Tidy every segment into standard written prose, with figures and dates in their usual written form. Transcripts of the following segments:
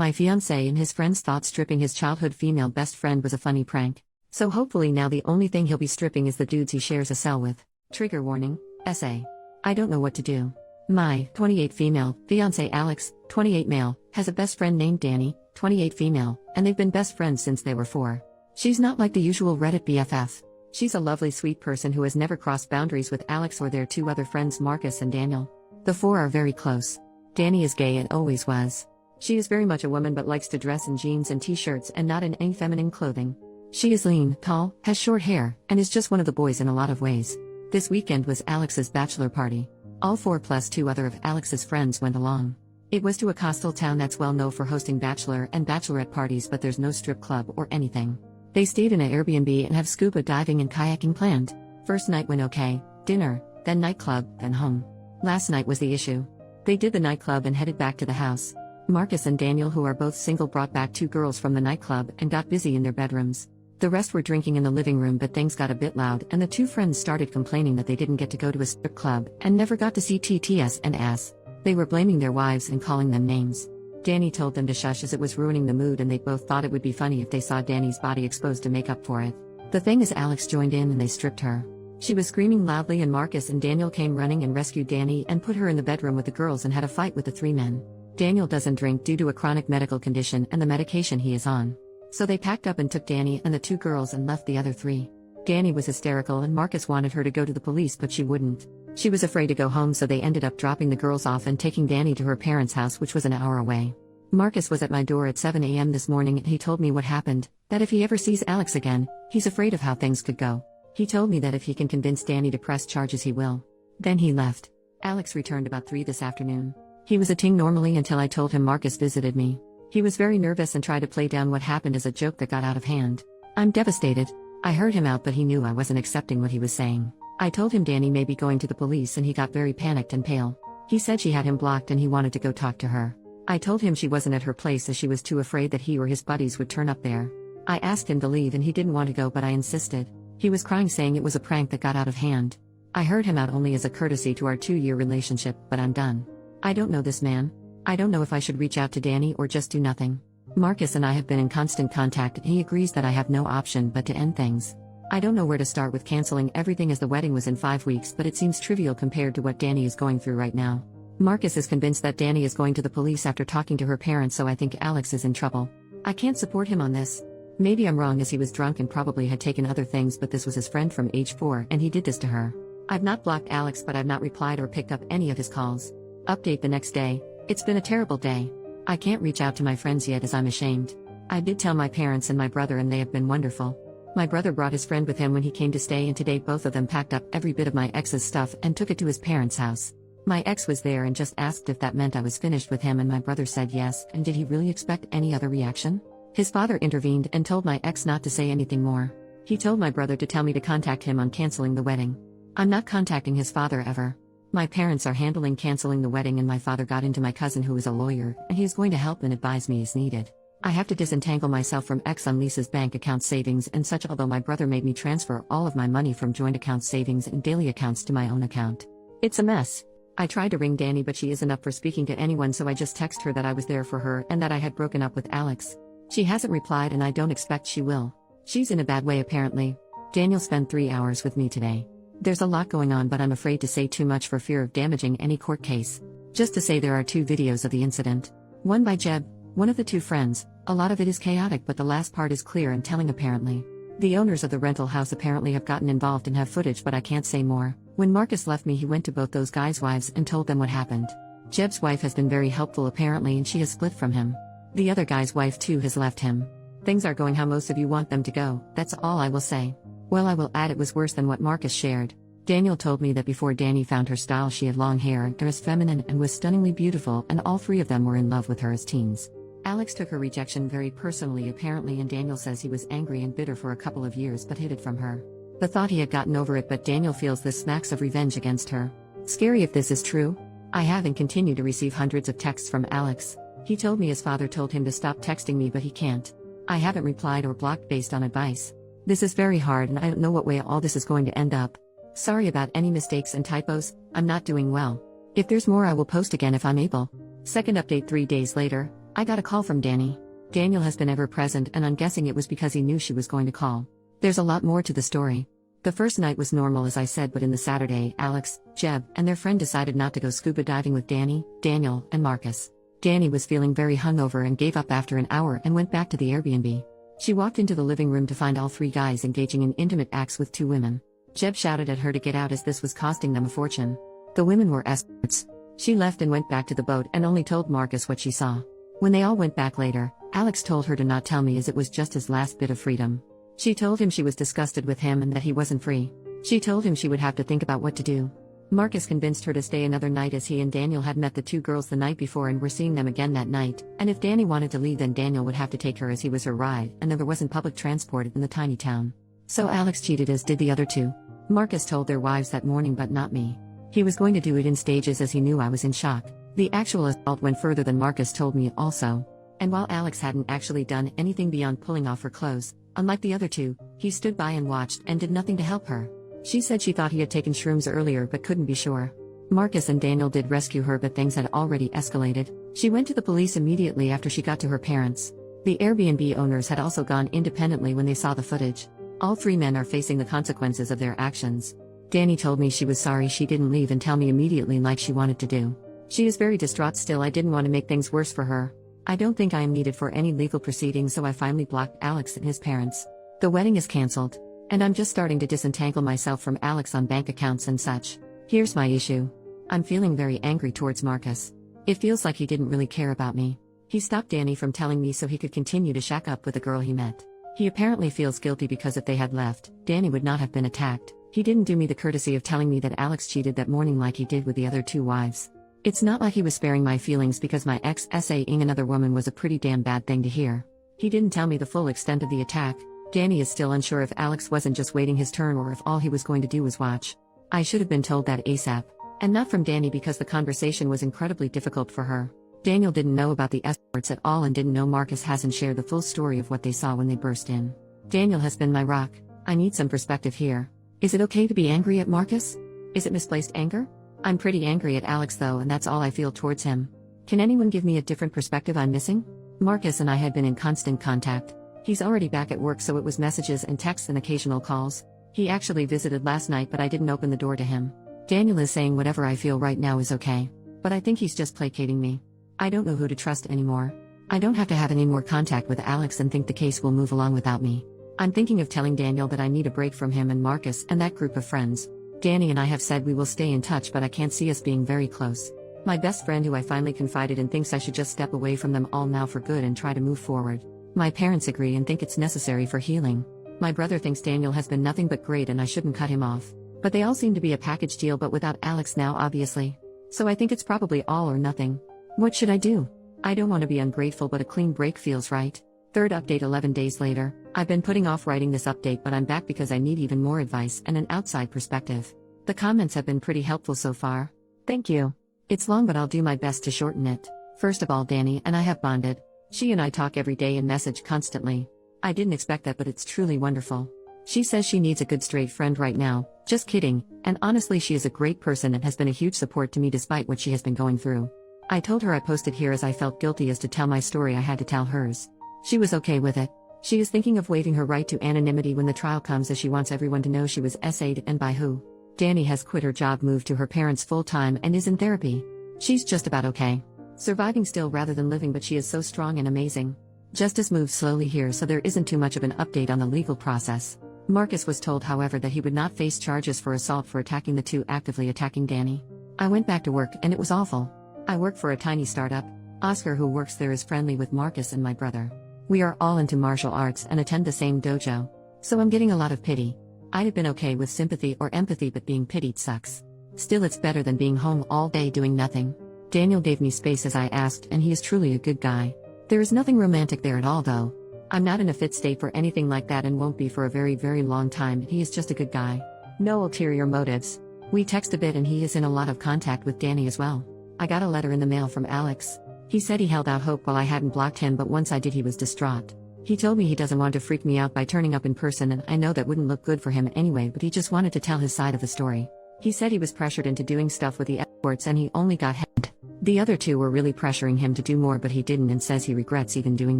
My fiance and his friends thought stripping his childhood female best friend was a funny prank. So hopefully now the only thing he'll be stripping is the dudes he shares a cell with. Trigger warning, essay. I don't know what to do. My 28 female fiance Alex, 28 male, has a best friend named Danny, 28 female, and they've been best friends since they were 4. She's not like the usual Reddit BFF. She's a lovely sweet person who has never crossed boundaries with Alex or their 2 other friends Marcus and Daniel. The 4 are very close. Danny is gay and always was. She is very much a woman but likes to dress in jeans and t-shirts and not in any feminine clothing. She is lean, tall, has short hair, and is just one of the boys in a lot of ways. This weekend was Alex's bachelor party. All 4 plus 2 other of Alex's friends went along. It was to a coastal town that's well known for hosting bachelor and bachelorette parties, but there's no strip club or anything. They stayed in an Airbnb and have scuba diving and kayaking planned. First night went okay, dinner, then nightclub, then home. Last night was the issue. They did the nightclub and headed back to the house. Marcus and Daniel, who are both single, brought back 2 girls from the nightclub and got busy in their bedrooms. The rest were drinking in the living room, but things got a bit loud and the 2 friends started complaining that they didn't get to go to a strip club and never got to see TTS and ass. They were blaming their wives and calling them names. Danny told them to shush as it was ruining the mood, and they both thought it would be funny if they saw Danny's body exposed to make up for it. The thing is, Alex joined in and they stripped her. She was screaming loudly and Marcus and Daniel came running and rescued Danny and put her in the bedroom with the girls and had a fight with the 3 men. Daniel doesn't drink due to a chronic medical condition and the medication he is on. So they packed up and took Danny and the 2 girls and left the other 3. Danny was hysterical and Marcus wanted her to go to the police, but she wouldn't. She was afraid to go home, so they ended up dropping the girls off and taking Danny to her parents' house, which was an hour away. Marcus was at my door at 7 a.m. this morning and he told me what happened, that if he ever sees Alex again, he's afraid of how things could go. He told me that if he can convince Danny to press charges he will. Then he left. Alex returned about 3 this afternoon. He was a ting normally until I told him Marcus visited me. He was very nervous and tried to play down what happened as a joke that got out of hand. I'm devastated. I heard him out, but he knew I wasn't accepting what he was saying. I told him Danny may be going to the police and he got very panicked and pale. He said she had him blocked and he wanted to go talk to her. I told him she wasn't at her place as she was too afraid that he or his buddies would turn up there. I asked him to leave and he didn't want to go, but I insisted. He was crying, saying it was a prank that got out of hand. I heard him out only as a courtesy to our 2-year relationship, but I'm done. I don't know this man. I don't know if I should reach out to Danny or just do nothing. Marcus and I have been in constant contact and he agrees that I have no option but to end things. I don't know where to start with canceling everything as the wedding was in 5 weeks, but it seems trivial compared to what Danny is going through right now. Marcus is convinced that Danny is going to the police after talking to her parents, so I think Alex is in trouble. I can't support him on this. Maybe I'm wrong, as he was drunk and probably had taken other things, but this was his friend from age 4 and he did this to her. I've not blocked Alex, but I've not replied or picked up any of his calls. Update the next day. It's been a terrible day. I can't reach out to my friends yet as I'm ashamed. I did tell my parents and my brother and they have been wonderful. My brother brought his friend with him when he came to stay, and today both of them packed up every bit of my ex's stuff and took it to his parents' house. My ex was there and just asked if that meant I was finished with him, and my brother said yes, and did he really expect any other reaction? His father intervened and told my ex not to say anything more. He told my brother to tell me to contact him on canceling the wedding. I'm not contacting his father ever. My parents are handling canceling the wedding, and my father got into my cousin, who is a lawyer, and he is going to help and advise me as needed. I have to disentangle myself from ex on Lisa's bank account savings and such, although my brother made me transfer all of my money from joint account savings and daily accounts to my own account. It's a mess. I tried to ring Danny, but she isn't up for speaking to anyone, so I just text her that I was there for her and that I had broken up with Alex. She hasn't replied and I don't expect she will. She's in a bad way apparently. Daniel spent 3 hours with me today. There's a lot going on, but I'm afraid to say too much for fear of damaging any court case. Just to say, there are 2 videos of the incident. One by Jeb, one of the 2 friends. A lot of it is chaotic, but the last part is clear and telling apparently. The owners of the rental house apparently have gotten involved and have footage, but I can't say more. When Marcus left me, he went to both those guys' wives and told them what happened. Jeb's wife has been very helpful apparently, and she has split from him. The other guy's wife too has left him. Things are going how most of you want them to go, that's all I will say. Well, I will add, it was worse than what Marcus shared. Daniel told me that before Danny found her style, she had long hair and dressed feminine and was stunningly beautiful, and all 3 of them were in love with her as teens. Alex took her rejection very personally apparently, and Daniel says he was angry and bitter for a couple of years but hid it from her. The thought he had gotten over it, but Daniel feels this smacks of revenge against her. Scary if this is true. I have and continue to receive hundreds of texts from Alex. He told me his father told him to stop texting me, but he can't. I haven't replied or blocked based on advice. This is very hard and I don't know what way all this is going to end up. Sorry about any mistakes and typos, I'm not doing well. If there's more I will post again if I'm able. Second update 3 days later, I got a call from Danny. Daniel has been ever present, and I'm guessing it was because he knew she was going to call. There's a lot more to the story. The first night was normal as I said, but in the Saturday, Alex, Jeb, and their friend decided not to go scuba diving with Danny, Daniel, and Marcus. Danny was feeling very hungover and gave up after an hour and went back to the Airbnb. She walked into the living room to find all three guys engaging in intimate acts with two women. Jeb shouted at her to get out as this was costing them a fortune. The women were escorts. She left and went back to the boat and only told Marcus what she saw. When they all went back later, Alex told her to not tell me as it was just his last bit of freedom. She told him she was disgusted with him and that he wasn't free. She told him she would have to think about what to do. Marcus convinced her to stay another night as he and Daniel had met the two girls the night before and were seeing them again that night, and if Danny wanted to leave then Daniel would have to take her as he was her ride, and there wasn't public transport in the tiny town. So Alex cheated as did the other two. Marcus told their wives that morning but not me. He was going to do it in stages as he knew I was in shock. The actual assault went further than Marcus told me also. And while Alex hadn't actually done anything beyond pulling off her clothes, unlike the other two, he stood by and watched and did nothing to help her. She said she thought he had taken shrooms earlier but couldn't be sure. Marcus and Daniel did rescue her but things had already escalated. She went to the police immediately after she got to her parents. The Airbnb owners had also gone independently when they saw the footage. All three men are facing the consequences of their actions. Danny told me she was sorry she didn't leave and tell me immediately like she wanted to do. She is very distraught still. I didn't want to make things worse for her. I don't think I am needed for any legal proceedings, so I finally blocked Alex and his parents. The wedding is cancelled. And I'm just starting to disentangle myself from Alex on bank accounts and such. Here's my issue. I'm feeling very angry towards Marcus. It feels like he didn't really care about me. He stopped Danny from telling me so he could continue to shack up with the girl he met. He apparently feels guilty because if they had left, Danny would not have been attacked. He didn't do me the courtesy of telling me that Alex cheated that morning like he did with the other two wives. It's not like he was sparing my feelings because my ex saying another woman was a pretty damn bad thing to hear. He didn't tell me the full extent of the attack. Danny is still unsure if Alex wasn't just waiting his turn or if all he was going to do was watch. I should have been told that ASAP. And not from Danny because the conversation was incredibly difficult for her. Daniel didn't know about the escorts at all and didn't know Marcus hasn't shared the full story of what they saw when they burst in. Daniel has been my rock. I need some perspective here. Is it okay to be angry at Marcus? Is it misplaced anger? I'm pretty angry at Alex though, and that's all I feel towards him. Can anyone give me a different perspective I'm missing? Marcus and I had been in constant contact. He's already back at work, so it was messages and texts and occasional calls. He actually visited last night but I didn't open the door to him. Daniel is saying whatever I feel right now is okay. But I think he's just placating me. I don't know who to trust anymore. I don't have to have any more contact with Alex and think the case will move along without me. I'm thinking of telling Daniel that I need a break from him and Marcus and that group of friends. Danny and I have said we will stay in touch, but I can't see us being very close. My best friend who I finally confided in thinks I should just step away from them all now for good and try to move forward. My parents agree and think it's necessary for healing. My brother thinks Daniel has been nothing but great and I shouldn't cut him off. But they all seem to be a package deal, but without Alex now obviously. So I think it's probably all or nothing. What should I do? I don't want to be ungrateful, but a clean break feels right. Third update 11 days later. I've been putting off writing this update, but I'm back because I need even more advice and an outside perspective. The comments have been pretty helpful so far. Thank you. It's long, but I'll do my best to shorten it. First of all, Danny and I have bonded. She and I talk every day and message constantly. I didn't expect that, but it's truly wonderful. She says she needs a good straight friend right now. Just kidding. And honestly, she is a great person and has been a huge support to me despite what she has been going through. I told her I posted here as I felt guilty as to tell my story I had to tell hers. She was okay with it. She is thinking of waiving her right to anonymity when the trial comes, as she wants everyone to know she was SA'd and by who. Danny has quit her job, moved to her parents full-time and is in therapy. She's just about okay. Surviving still rather than living, but she is so strong and amazing. Justice moves slowly here, so there isn't too much of an update on the legal process. Marcus was told, however, that he would not face charges for assault for attacking the two actively attacking Danny. I went back to work and it was awful. I work for a tiny startup. Oscar, who works there, is friendly with Marcus and my brother. We are all into martial arts and attend the same dojo. So I'm getting a lot of pity. I'd have been okay with sympathy or empathy, but being pitied sucks. Still, it's better than being home all day doing nothing. Daniel gave me space as I asked, and he is truly a good guy. There is nothing romantic there at all though. I'm not in a fit state for anything like that and won't be for a very, very long time. He is just a good guy. No ulterior motives. We text a bit and he is in a lot of contact with Danny as well. I got a letter in the mail from Alex. He said he held out hope while I hadn't blocked him, but once I did he was distraught. He told me he doesn't want to freak me out by turning up in person, and I know that wouldn't look good for him anyway, but he just wanted to tell his side of the story. He said he was pressured into doing stuff with the escorts and he only got head. The other two were really pressuring him to do more, but he didn't and says he regrets even doing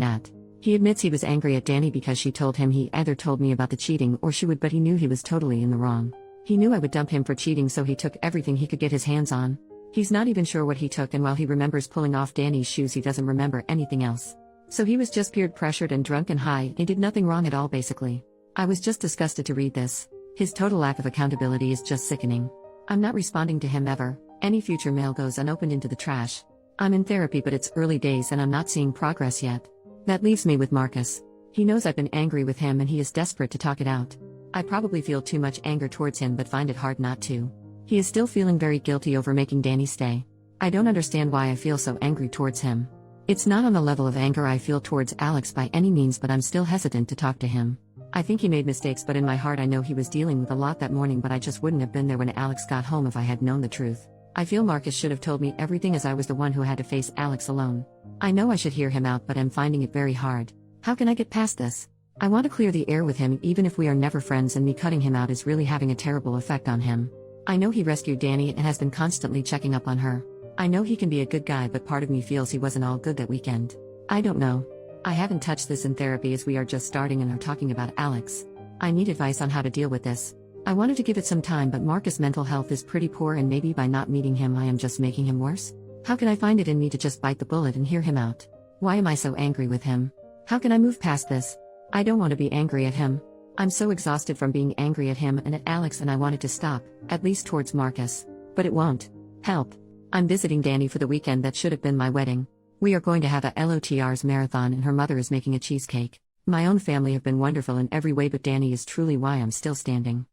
that. He admits he was angry at Danny because she told him he either told me about the cheating or she would, but he knew he was totally in the wrong. He knew I would dump him for cheating, so he took everything he could get his hands on. He's not even sure what he took, and while he remembers pulling off Danny's shoes, he doesn't remember anything else. So he was just peer pressured and drunk and high. He did nothing wrong at all basically. I was just disgusted to read this. His total lack of accountability is just sickening. I'm not responding to him ever. Any future mail goes unopened into the trash. I'm in therapy, but it's early days and I'm not seeing progress yet. That leaves me with Marcus. He knows I've been angry with him and he is desperate to talk it out. I probably feel too much anger towards him but find it hard not to. He is still feeling very guilty over making Danny stay. I don't understand why I feel so angry towards him. It's not on the level of anger I feel towards Alex by any means, but I'm still hesitant to talk to him. I think he made mistakes, but in my heart I know he was dealing with a lot that morning, but I just wouldn't have been there when Alex got home if I had known the truth. I feel Marcus should have told me everything, as I was the one who had to face Alex alone. I know I should hear him out, but I'm finding it very hard. How can I get past this? I want to clear the air with him even if we are never friends, and me cutting him out is really having a terrible effect on him. I know he rescued Danny and has been constantly checking up on her. I know he can be a good guy, but part of me feels he wasn't all good that weekend. I don't know. I haven't touched this in therapy as we are just starting and are talking about Alex. I need advice on how to deal with this. I wanted to give it some time, but Marcus' mental health is pretty poor, and maybe by not meeting him I am just making him worse. How can I find it in me to just bite the bullet and hear him out? Why am I so angry with him? How can I move past this? I don't want to be angry at him. I'm so exhausted from being angry at him and at Alex, and I want it to stop, at least towards Marcus. But it won't. Help. I'm visiting Danny for the weekend that should have been my wedding. We are going to have a LOTR's marathon and her mother is making a cheesecake. My own family have been wonderful in every way, but Danny is truly why I'm still standing.